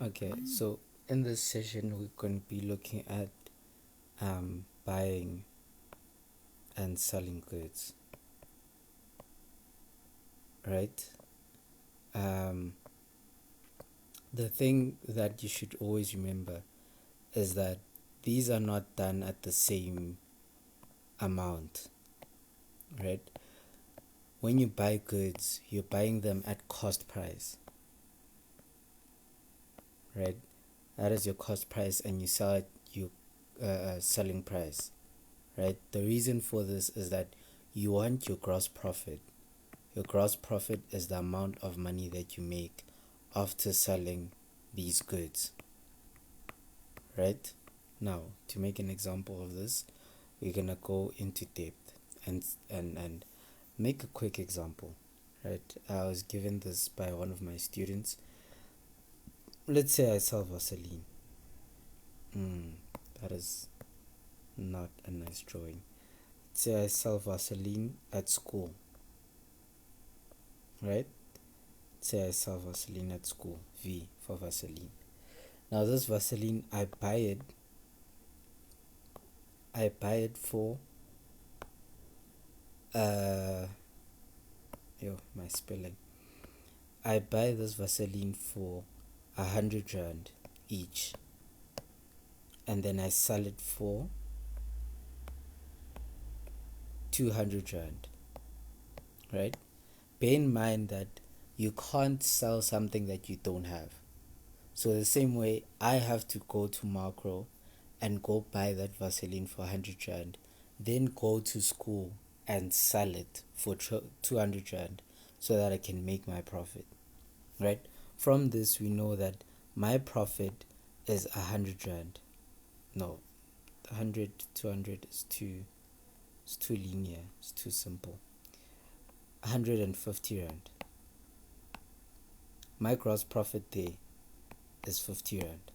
Okay, so in this session, we're going to be looking at buying and selling goods, right? Um, the thing that you should always remember is that these are not done at the same amount, right? When you buy goods, you're buying them at cost price, right? That is your cost price, and you sell it you selling price, right? The reason for this is that you want your gross profit. Your gross profit is the amount of money that you make after selling these goods, right? Now, to make an example of this, we're gonna go into depth and make a quick example, right? I was given this by one of my students. Let's say I sell Vaseline. That is not a nice drawing. Let's say I sell Vaseline at school, right? Say I sell Vaseline at school, V for Vaseline. Now this Vaseline, I buy it for uh my spelling. I buy this Vaseline for 100 rand each, and then I sell it for 200 rand, right? Bear in mind that you can't sell something that you don't have. So the same way, I have to go to Macro and go buy that Vaseline for 100 rand, then go to school and sell it for 200 rand so that I can make my profit, right? From this, we know that my profit is 100 rand. No, 100, 200 is too linear, it's too simple. 150 rand. My gross profit there is 50 rand,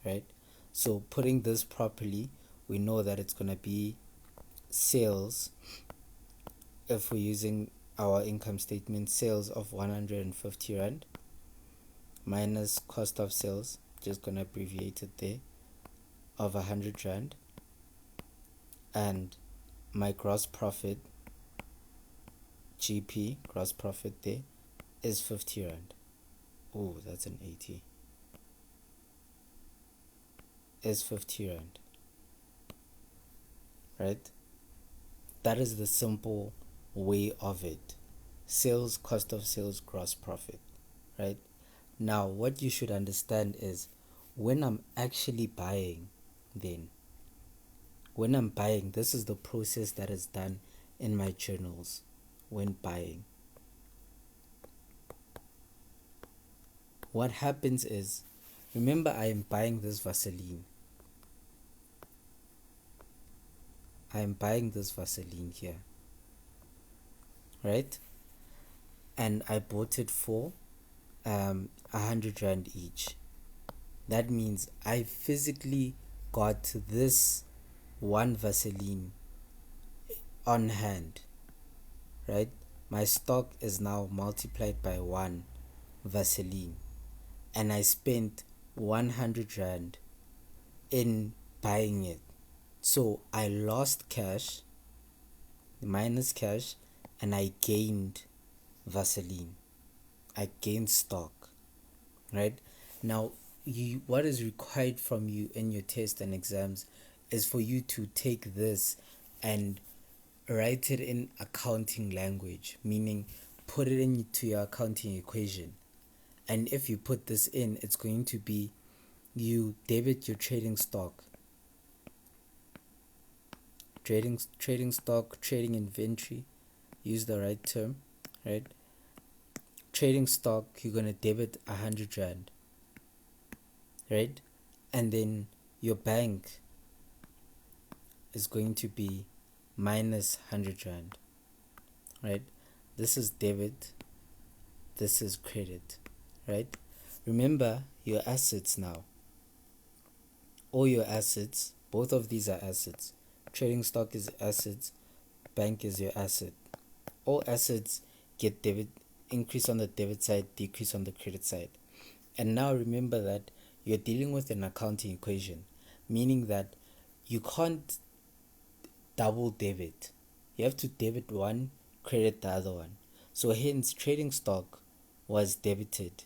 right? So putting this properly, we know that it's gonna be sales. If we're using our income statement, sales of 150 rand minus cost of sales, just gonna abbreviate it there, of 100 rand, and my gross profit, GP, gross profit there, is 50 rand. Oh, that's an 80. Is 50 rand, right? That is the simple way of it. Sales, cost of sales, gross profit, right? Now, what you should understand is when I'm actually buying, then when I'm buying, this is the process that is done in my journals when buying. What happens is, remember, I am buying this Vaseline. I am buying this Vaseline here, right? And I bought it for 100 rand each. That means I physically got this one Vaseline on hand, right? My stock is now multiplied by one Vaseline, and I spent 100 rand in buying it. So I lost cash, minus cash, and I gained Vaseline. I gained stock, right? Now, what is required from you in your test and exams is for you to take this and write it in accounting language, meaning put it into your accounting equation. And if you put this in, it's going to be you debit your trading stock, trading stock, trading inventory, use the right term, right? Trading stock, you're gonna debit 100 rand, right? And then your bank is going to be minus 100 rand, right? This is debit, this is credit, right? Remember your assets now. All your assets, both of these are assets. Trading stock is assets, bank is your asset. All assets get debit, increase on the debit side, decrease on the credit side. And now remember that you're dealing with an accounting equation, meaning that you can't double debit. You have to debit one, credit the other one. So hence trading stock was debited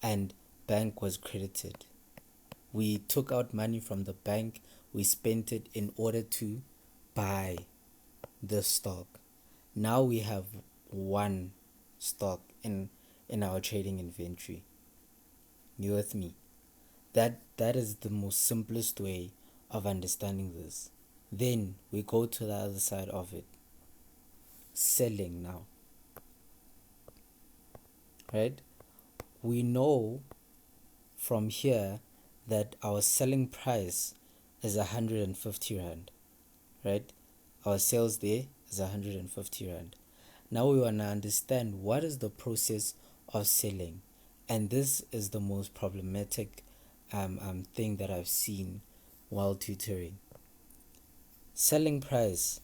and bank was credited. We took out money from the bank, we spent it in order to buy the stock. Now we have one stock in our trading inventory. You with me? That is the most simplest way of understanding this. Then we go to the other side of it. Selling now. Right? We know from here that our selling price is 150 rand. Right? Our sales there is 150 rand. Now we want to understand what is the process of selling, and this is the most problematic thing that I've seen while tutoring. Selling price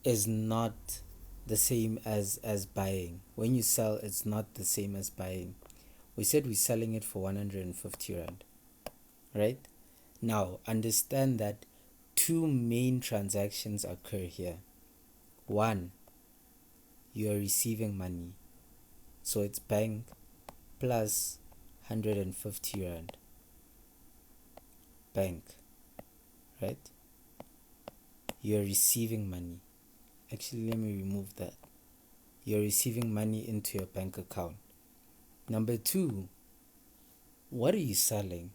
is not the same as buying. When you sell, it's not the same as buying. We said we're selling it for 150 rand, right? Now understand that two main transactions occur here. One, you are receiving money, so it's bank plus 150 rand, bank, right? You're receiving money. Actually, let me remove that. You're receiving money into your bank account. Number two, what are you selling?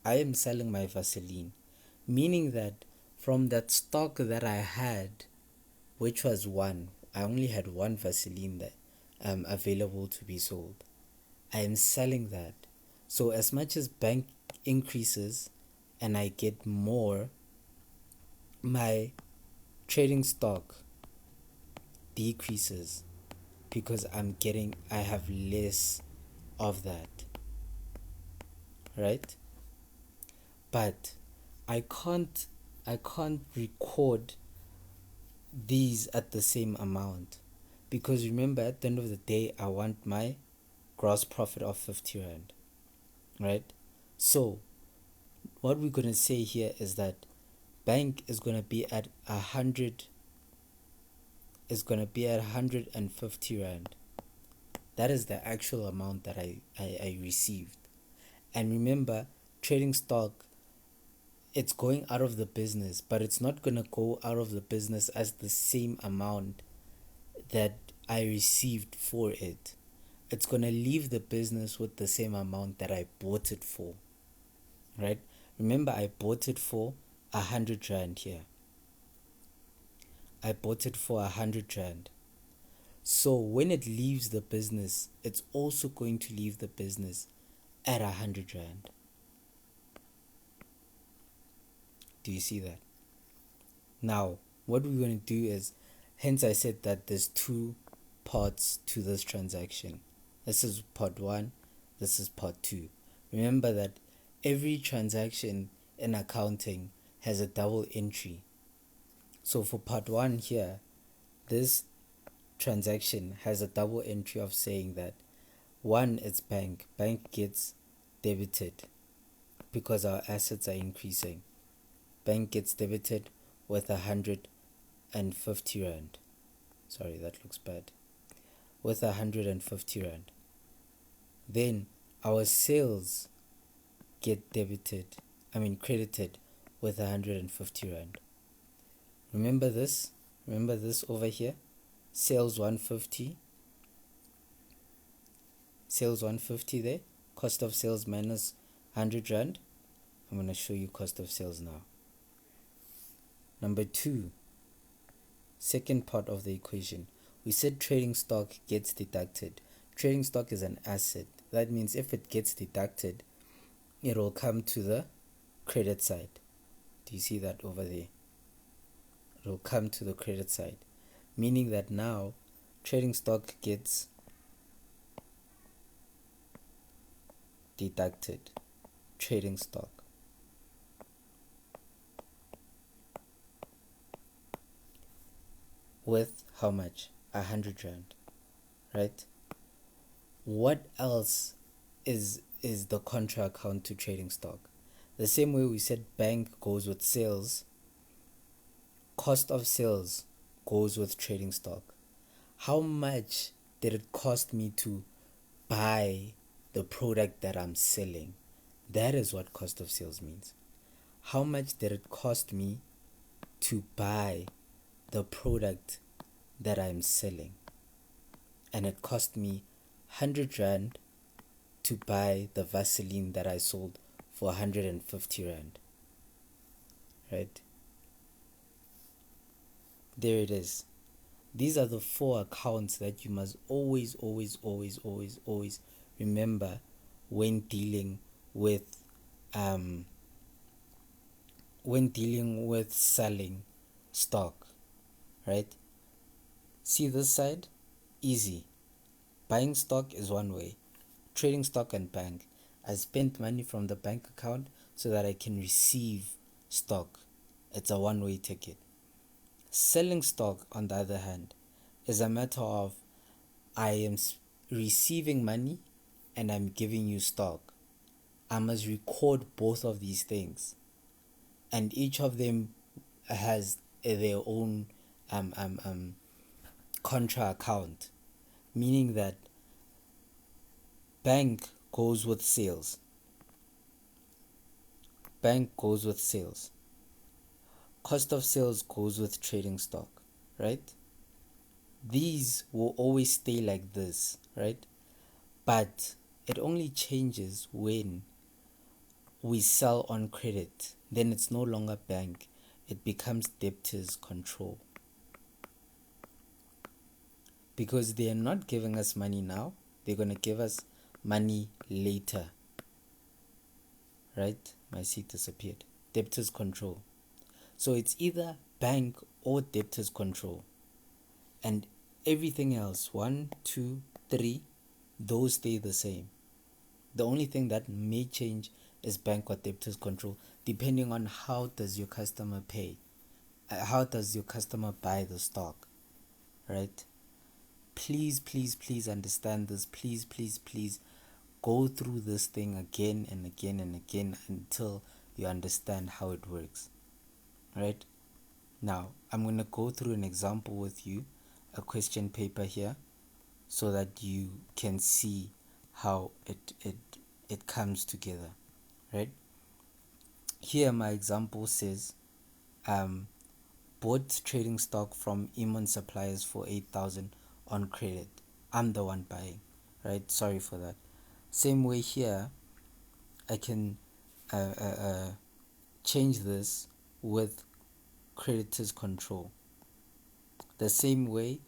I am selling my Vaseline, meaning that from that stock that I had, which was one, I only had one Vaseline that available to be sold. I am selling that. So as much as bank increases and I get more, my trading stock decreases because I have less of that, right? But I can't record these at the same amount, because remember, at the end of the day, I want my gross profit of 50 rand, right? So what we're going to say here is that bank is going to be at 150 rand. That is the actual amount that I received. And remember, trading stock, it's going out of the business, but it's not going to go out of the business as the same amount that I received for it. It's going to leave the business with the same amount that I bought it for, right? Remember, I bought it for 100 rand here. I bought it for 100 rand. So when it leaves the business, it's also going to leave the business at 100 rand. Do you see that? Now, what we're going to do is, hence I said that there's two parts to this transaction. This is part one, this is part two. Remember that every transaction in accounting has a double entry. So for part one here, this transaction has a double entry of saying that one, it's bank gets debited because our assets are increasing. Bank gets debited with 150 rand. Sorry, that looks bad. With 150 rand. Then our sales get credited with 150 rand. Remember this over here. Sales 150 there. Cost of sales minus 100 rand. I'm going to show you cost of sales now. Number two, second part of the equation. We said trading stock gets deducted. Trading stock is an asset. That means if it gets deducted, it will come to the credit side. Do you see that over there? It will come to the credit side, meaning that now trading stock gets deducted. Trading stock. With how much? 100 rand, right? What else is the contra account to trading stock. The same way we said bank goes with sales, cost of sales goes with trading stock. How much did it cost me to buy the product that I'm selling? That is what cost of sales means. How much did it cost me to buy the product that I'm selling? And it cost me 100 Rand to buy the Vaseline that I sold for 150 Rand. Right? There it is. These are the 4 accounts that you must always remember when dealing with selling stock, right? See this side? Easy. Buying stock is one way. Trading stock and bank. I spent money from the bank account so that I can receive stock. It's a one-way ticket. Selling stock, on the other hand, is a matter of I am receiving money and I'm giving you stock. I must record both of these things, and each of them has their own contra account, meaning that bank goes with sales. Cost of sales goes with trading stock, right? These will always stay like this, right? But it only changes when we sell on credit. Then it's no longer bank, it becomes debtors control. Because they are not giving us money now, they're going to give us money later. Right? My seat disappeared. Debtors control. So it's either bank or debtors control. And everything else, 1, 2, 3, those stay the same. The only thing that may change is bank or debtors control, depending on how does your customer pay. How does your customer buy the stock, right? Please understand this. Please go through this thing again and again and again until you understand how it works, right? Now, I'm going to go through an example with you, a question paper here, so that you can see how it comes together, right? Here my example says bought trading stock from Iman suppliers for 8,000 on credit. I'm the one buying, right? Sorry for that. Same way here, I can change this with creditors control. The same way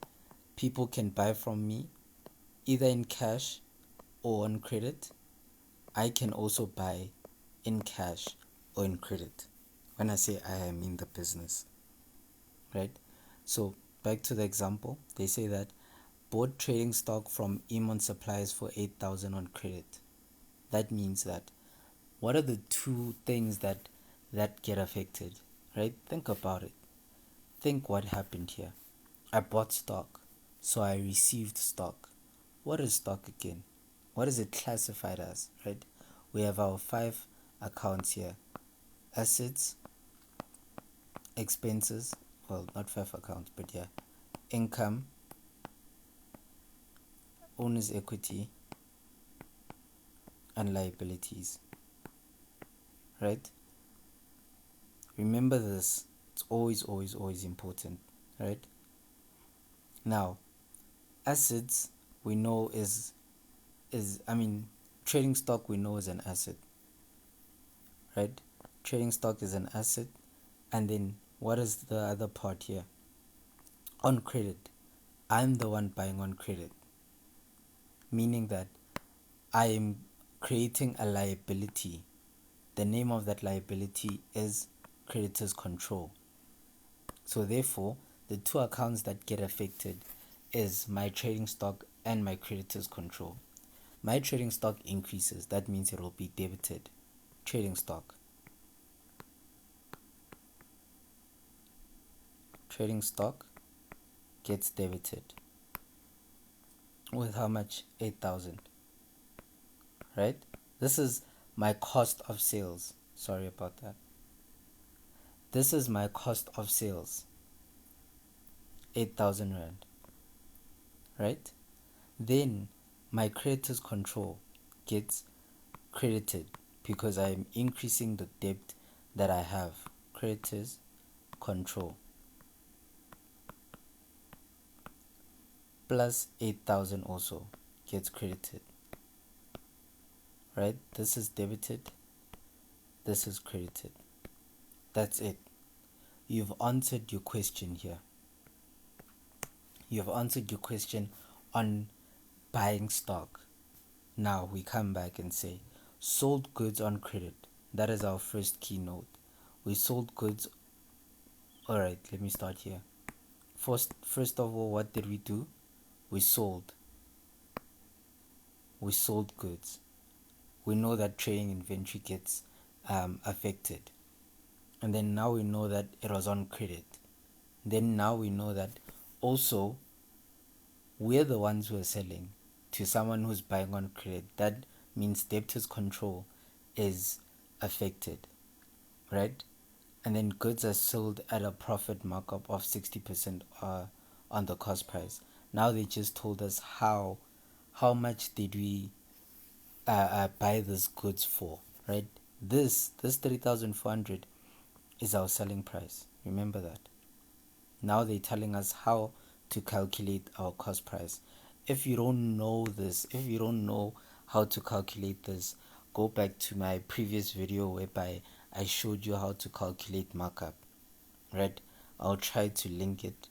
people can buy from me either in cash or on credit, I can also buy in cash or in credit. When I say I mean the business, right? So back to the example, they say that bought trading stock from Iman suppliers for 8,000 on credit. That means that what are the 2 things that get affected, right? Think about it. Think what happened here. I bought stock, so I received stock. What is stock again? What is it classified as, right? We have our 5 accounts here: assets, expenses, well, not 5 accounts, but yeah, income, owner's equity, and liabilities, right? Remember this. It's always important, right? Now, assets we know is trading stock we know is an asset, right? Trading stock is an asset. And then what is the other part here? On credit. I'm the one buying on credit, meaning that I am creating a liability. The name of that liability is creditors control. So therefore, the 2 accounts that get affected is my trading stock and my creditors control. My trading stock increases, that means it will be debited. Trading stock gets debited with how much? 8,000, right? This is my cost of sales. Sorry about that. This is my cost of sales, 8,000 Rand, right? Then my creditors control gets credited because I'm increasing the debt that I have. Creditors control plus 8,000 also gets credited, right? This is debited, this is credited. That's it. You've answered your question here. You have answered your question on buying stock. Now we come back and say sold goods on credit. That is our first keynote. We sold goods. Alright, let me start here. First of all, what did we do? We sold. We sold goods. We know that trading inventory gets affected. And then now we know that it was on credit. Then now we know that also we're the ones who are selling to someone who's buying on credit. That means debtors control is affected, right? And then goods are sold at a profit markup of 60% on the cost price. Now they just told us how much did we buy these goods for, right? This 3,400 is our selling price. Remember that. Now they're telling us how to calculate our cost price. If you don't know this, if you don't know how to calculate this, go back to my previous video whereby I showed you how to calculate markup, right? I'll try to link it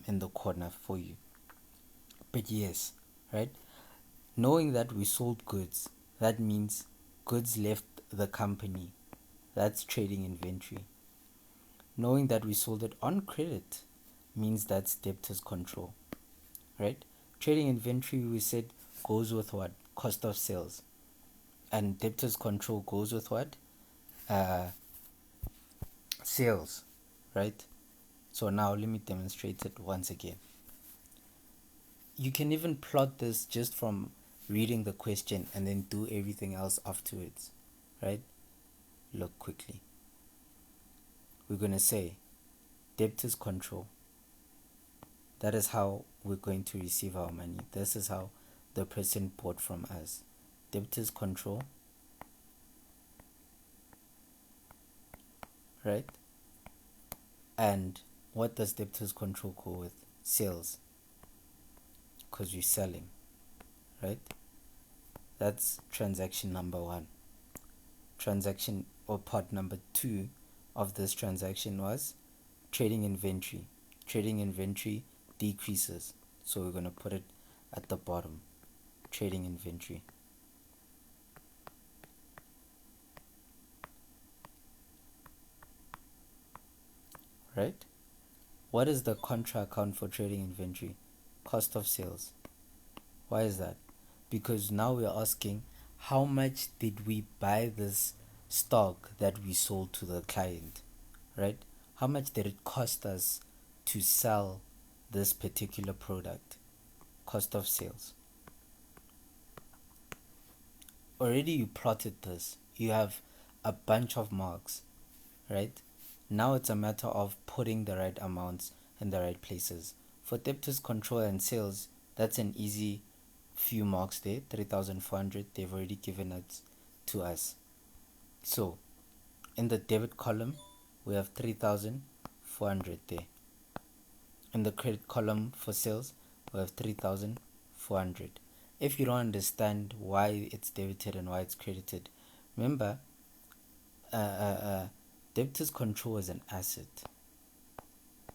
in the corner for you. But yes, right? Knowing that we sold goods, that means goods left the company. That's trading inventory. Knowing that we sold it on credit means that's debtors control, right? Trading inventory, we said, goes with what? Cost of sales. And debtors control goes with what? Sales, right? So now let me demonstrate it once again. You can even plot this just from reading the question and then do everything else afterwards, right? Look quickly. We're going to say debtors control. That is how we're going to receive our money. This is how the person bought from us. Debtors control, right? And what does debtors control go with? Sales. Because we're selling, right? That's transaction number 1. Transaction or part number 2 of this transaction was trading inventory. Trading inventory decreases, so we're going to put it at the bottom. Trading inventory, right? What is the contra account for trading inventory? Cost of sales. Why is that? Because now we're asking how much did we buy this stock that we sold to the client, right? How much did it cost us to sell this particular product? Cost of sales. Already you plotted this. You have a bunch of marks, right? Now it's a matter of putting the right amounts in the right places. For debtors control and sales, that's an easy few marks there. 3,400, they've already given it to us. So in the debit column we have 3,400 there. In the credit column for sales we have 3,400. If you don't understand why it's debited and why it's credited, remember debtors control is an asset.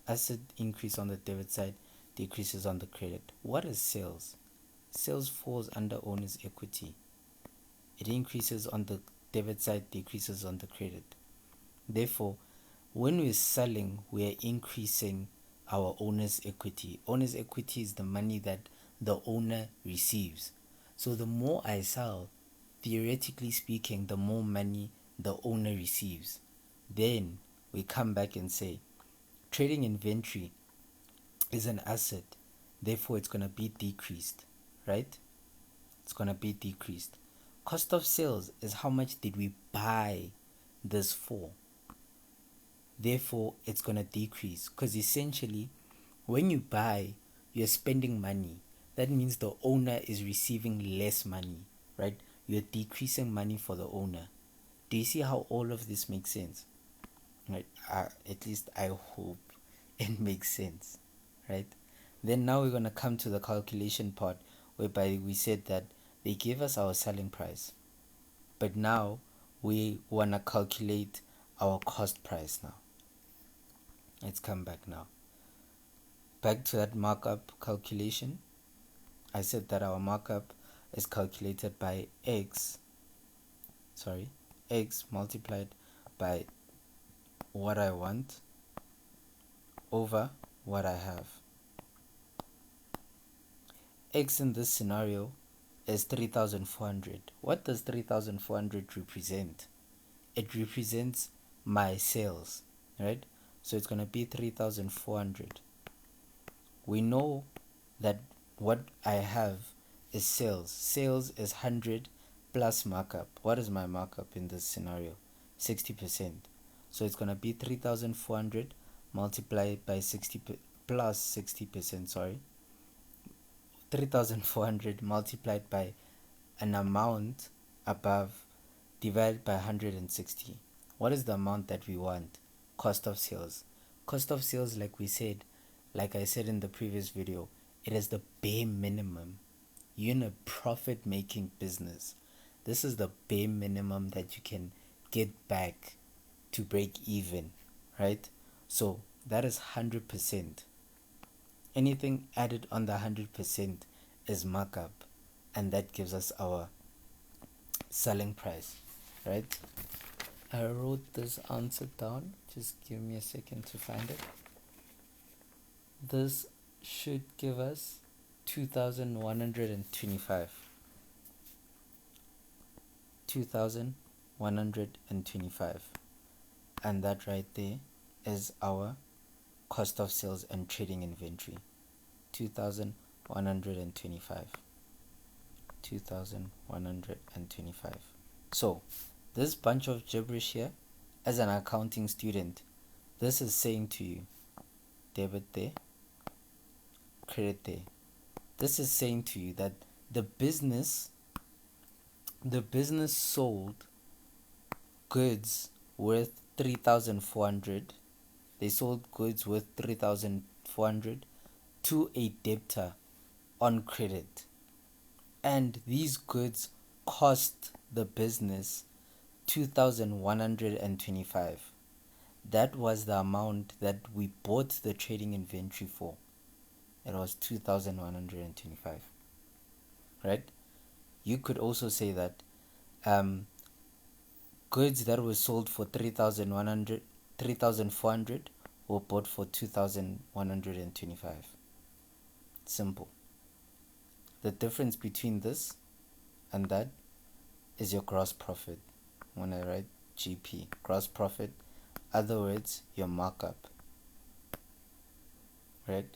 Asset increase on the debit side, decreases on the credit. What is sales? Sales falls under owner's equity. It increases on the debit side, decreases on the credit. Therefore, when we're selling, we're increasing our owner's equity. Owner's equity is the money that the owner receives. So the more I sell, theoretically speaking, the more money the owner receives. Then we come back and say trading inventory is an asset, therefore it's going to be decreased, right? It's going to be decreased. Cost of sales is how much did we buy this for. Therefore, it's going to decrease, because essentially, when you buy, you're spending money. That means the owner is receiving less money, right? You're decreasing money for the owner. Do you see how all of this makes sense? Right? At least I hope it makes sense, right? Then now we're going to come to the calculation part, whereby we said that they gave us our selling price, but now we want to calculate our cost price now. Let's come back now. Back to that markup calculation. I said that our markup is calculated by x multiplied by what I want over what I have. X in this scenario is 3,400. What does 3,400 represent? It represents my sales, right? So it's going to be 3,400. We know that what I have is sales. Sales is 100 plus markup. What is my markup in this scenario? 60%. So it's going to be 3,400 multiplied by 60 plus 60%, sorry. 3,400 multiplied by an amount above divided by 160. What is the amount that we want? Cost of sales. Cost of sales, like I said in the previous video, it is the bare minimum. You're in a profit making business. This is the bare minimum that you can get back to break even, right? So that is 100%. Anything added on the 100% is markup, and that gives us our selling price, right? I wrote this answer down. Just give me a second to find it. This should give us 2,125. 2,125. And that right there is our cost of sales and trading inventory. 2,125. 2,125. So this bunch of gibberish here, as an accounting student, this is saying to you debit there, credit there. This is saying to you that the business sold goods worth 3,400. They sold goods worth 3,400 to a debtor on credit, and these goods cost the business 2,125. That was the amount that we bought the trading inventory for. It was 2,125, right? You could also say that goods that were sold for 3,400 were bought for 2,125. Simple. The difference between this and that is your gross profit. When I write GP, gross profit, other words, your markup, right?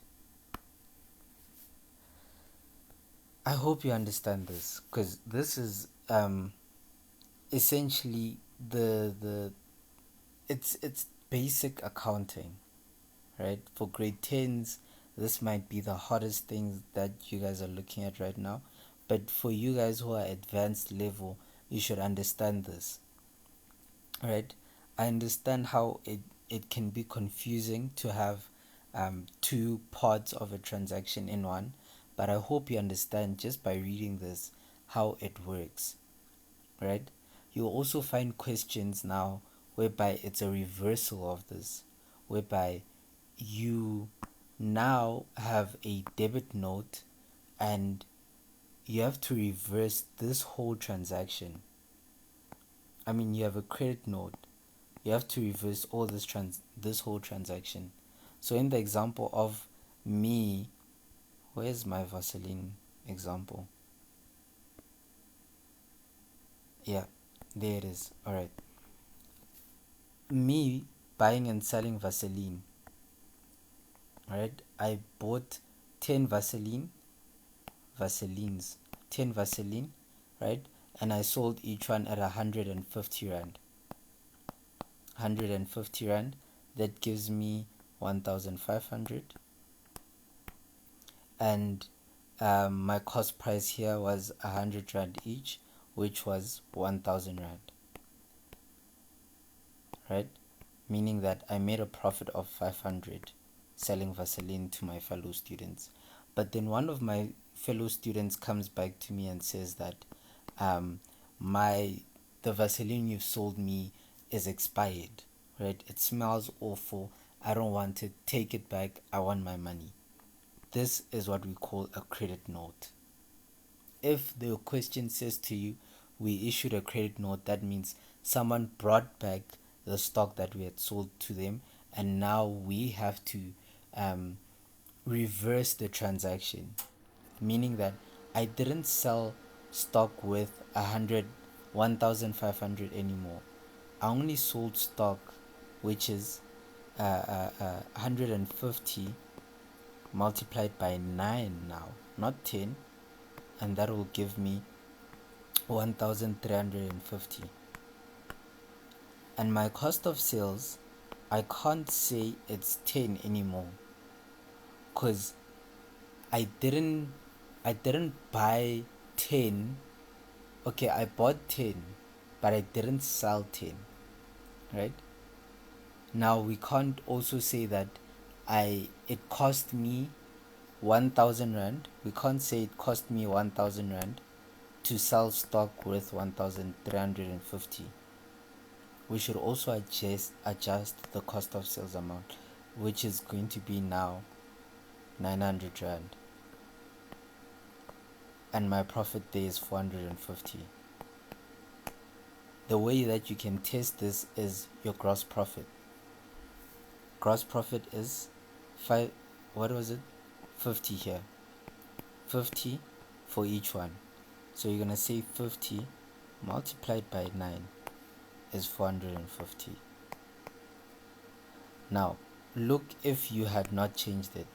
I hope you understand this, because this is essentially it's basic accounting, right? For grade 10s, this might be the hardest things that you guys are looking at right now, but for you guys who are advanced level, you should understand this, right? I understand how it can be confusing to have two parts of a transaction in one, but I hope you understand just by reading this how it works, right? You'll also find questions now whereby it's a reversal of this, whereby you now have a debit note and you have to reverse this whole transaction. I mean, you have a credit note, you have to reverse all this whole transaction. So in the example of me, where's my Vaseline example? Yeah, there it is. All right. Me buying and selling Vaseline. All right. I bought 10 Vaselines, 10 Vaseline, right? and I sold each one at 150 rand. 150 rand, that gives me 1,500. And my cost price here was 100 rand each, which was 1,000 rand, right? Meaning that I made a profit of 500 selling Vaseline to my fellow students. But then one of my fellow students comes back to me and says that the Vaseline you've sold me is expired, right? It smells awful. I don't want it. Take it back. I want my money. This is what we call a credit note. If the question says to you, we issued a credit note, that means someone brought back the stock that we had sold to them, and now we have to reverse the transaction, meaning that I didn't sell stock with 1,500 anymore. I only sold stock which is 150 multiplied by 9 now, not 10, and that will give me 1,350. And my cost of sales, I can't say it's 10 anymore, because I didn't buy 10. Okay, I bought 10, but I didn't sell 10, right? Now we can't also say that it cost me 1,000 rand. We can't say it cost me 1,000 rand to sell stock worth 1,350. We should also adjust the cost of sales amount, which is going to be now 900 rand, and my profit there is 450. The way that you can test this is your gross profit. Gross profit is 50 here, 50 for each one. So you're gonna say 50 multiplied by 9 is 450. Now look, if you had not changed it,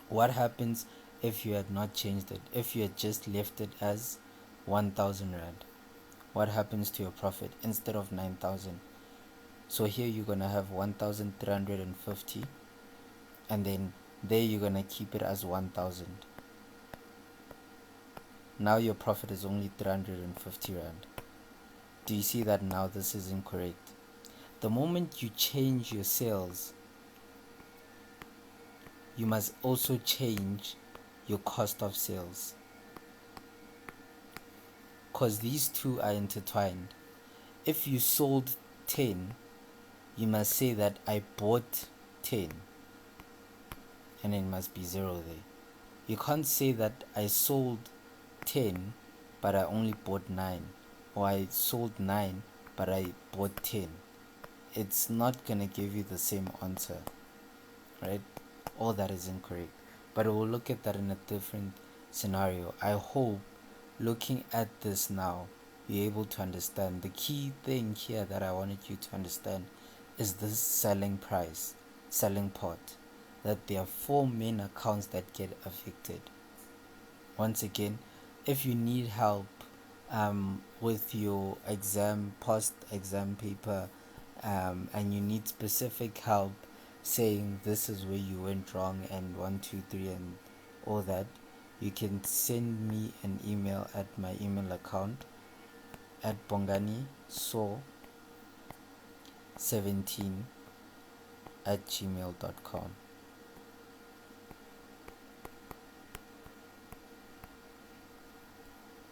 what happens if you had not changed it? If you had just left it as 1,000 rand, what happens to your profit instead of 9,000? So here you're gonna have 1,350, and then there you're gonna keep it as 1,000. Now your profit is only 350 rand. Do you see that now this is incorrect? The moment you change your sales, you must also change your cost of sales, because these two are intertwined. If you sold 10, you must say that I bought 10, and it must be 0 there. You can't say that I sold 10 but I only bought 9, or I sold 9 but I bought 10. It's not gonna give you the same answer, right? All that is incorrect. But we'll look at that in a different scenario. I hope looking at this now you're able to understand. The key thing here that I wanted you to understand is this selling price, selling part, that there are 4 main accounts that get affected. Once again, if you need help with your post exam paper, and you need specific help saying this is where you went wrong and 1 2 3 and all that, you can send me an email at my email account at bongani17@gmail.com.